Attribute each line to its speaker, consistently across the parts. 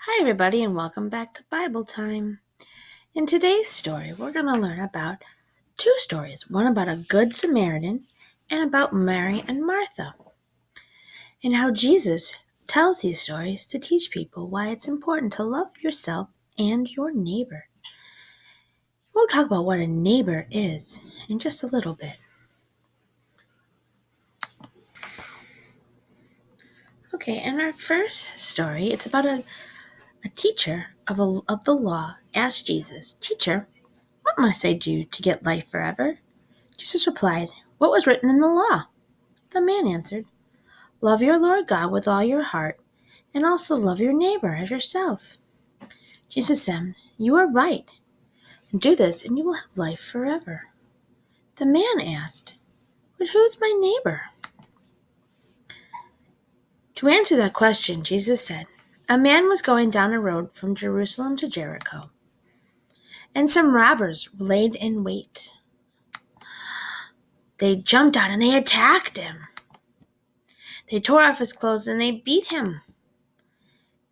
Speaker 1: Hi everybody and welcome back to Bible Time. In today's story, we're going to learn about two stories, one about a good Samaritan and about Mary and Martha, and how Jesus tells these stories to teach people why it's important to love yourself and your neighbor. We'll talk about what a neighbor is in just a little bit. Okay, in our first story, it's about a teacher of the law asked Jesus, "Teacher, what must I do to get life forever?" Jesus replied, "What was written in the law?" The man answered, "Love your Lord God with all your heart, and also love your neighbor as yourself." Jesus said, "You are right. Do this and you will have life forever." The man asked, "But who is my neighbor?" To answer that question, Jesus said, "A man was going down a road from Jerusalem to Jericho, and some robbers laid in wait. They jumped out and they attacked him. They tore off his clothes and they beat him,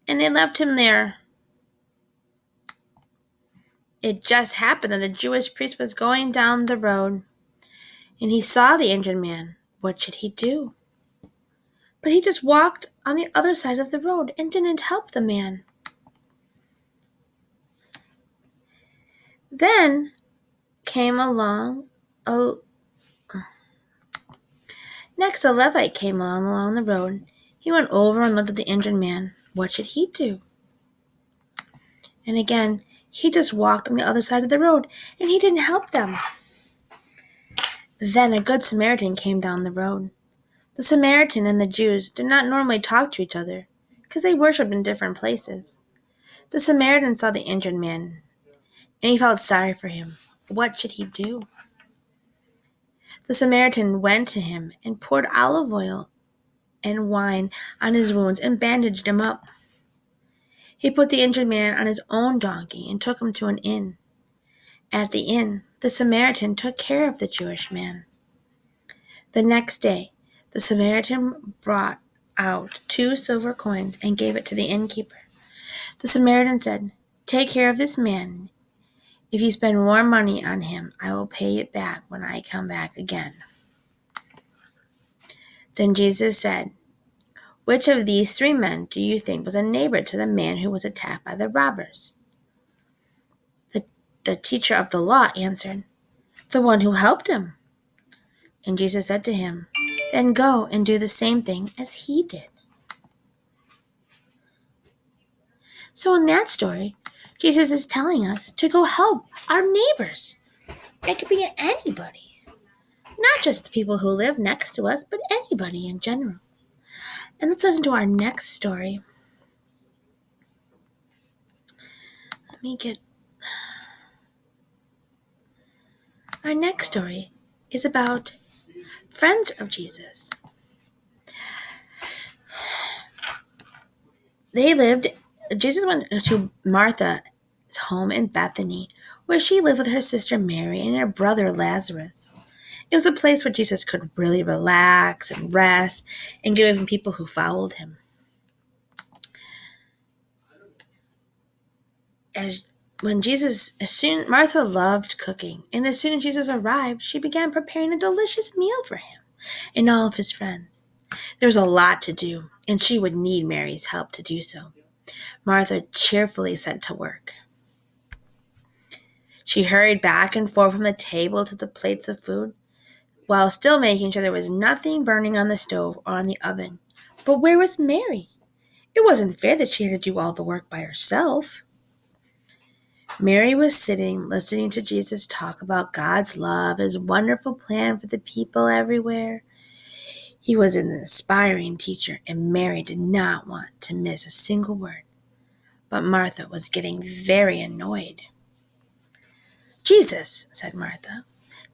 Speaker 1: and they left him there. It just happened that a Jewish priest was going down the road, and he saw the injured man. What should he do? But he just walked on the other side of the road and didn't help the man. Then came along a Next, a Levite came along the road. He went over and looked at the injured man. What should he do? And again, he just walked on the other side of the road, and he didn't help them. Then a good Samaritan came down the road. The Samaritan and the Jews did not normally talk to each other because they worshipped in different places. The Samaritan saw the injured man, and he felt sorry for him. What should he do? The Samaritan went to him and poured olive oil and wine on his wounds and bandaged him up. He put the injured man on his own donkey and took him to an inn. At the inn, the Samaritan took care of the Jewish man. The next day, the Samaritan brought out 2 silver coins and gave it to the innkeeper. The Samaritan said, "Take care of this man. If you spend more money on him, I will pay it back when I come back again." Then Jesus said, "Which of these 3 men do you think was a neighbor to the man who was attacked by the robbers?" The teacher of the law answered, "The one who helped him." And Jesus said to him, "Then go and do the same thing as he did." So in that story, Jesus is telling us to go help our neighbors. That could be anybody. Not just the people who live next to us, but anybody in general. And let's listen to our next story. Our next story is about friends of Jesus. Jesus went to Martha's home in Bethany, where she lived with her sister Mary and her brother Lazarus. It was a place where Jesus could really relax and rest and get away from people who followed him. Martha loved cooking, and as soon as Jesus arrived, she began preparing a delicious meal for him and all of his friends. There was a lot to do, and she would need Mary's help to do so. Martha cheerfully set to work. She hurried back and forth from the table to the plates of food, while still making sure there was nothing burning on the stove or on the oven. But where was Mary? It wasn't fair that she had to do all the work by herself. Mary was sitting, listening to Jesus talk about God's love, his wonderful plan for the people everywhere. He was an inspiring teacher, and Mary did not want to miss a single word. But Martha was getting very annoyed. "Jesus," said Martha,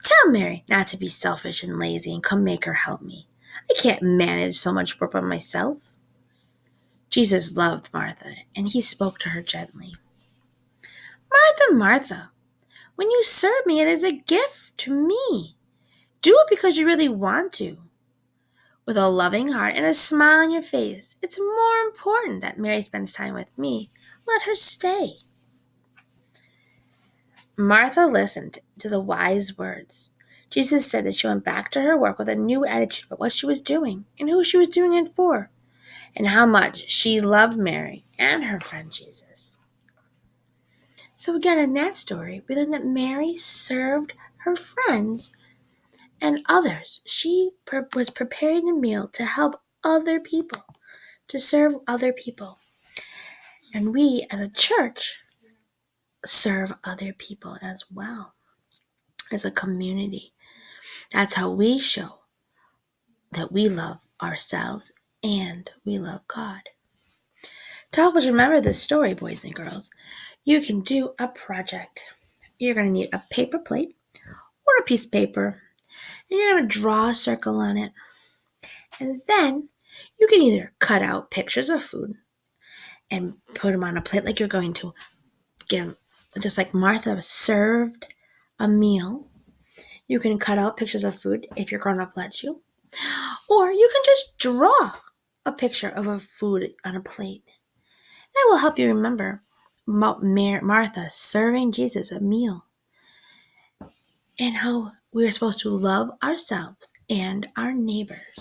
Speaker 1: "tell Mary not to be selfish and lazy and come make her help me. I can't manage so much work by myself." Jesus loved Martha, and he spoke to her gently. "Martha, Martha, when you serve me, it is a gift to me. Do it because you really want to. With a loving heart and a smile on your face, it's more important that Mary spends time with me let her stay. Martha listened to the wise words. Jesus said that she went back to her work with a new attitude about what she was doing and who she was doing it for, and how much she loved Mary and her friend Jesus. So again, in that story, we learn that Mary served her friends and others. She was preparing a meal to help other people, to serve other people. And we, as a church, serve other people as well, as a community. That's how we show that we love ourselves and we love God. To help us remember this story, boys and girls, you can do a project. You're going to need a paper plate or a piece of paper, and you're going to draw a circle on it. And then you can either cut out pictures of food and put them on a plate like you're going to get them, just like Martha served a meal. You can cut out pictures of food if your grown-up lets you. Or you can just draw a picture of a food on a plate. That will help you remember Martha serving Jesus a meal and how we are supposed to love ourselves and our neighbors.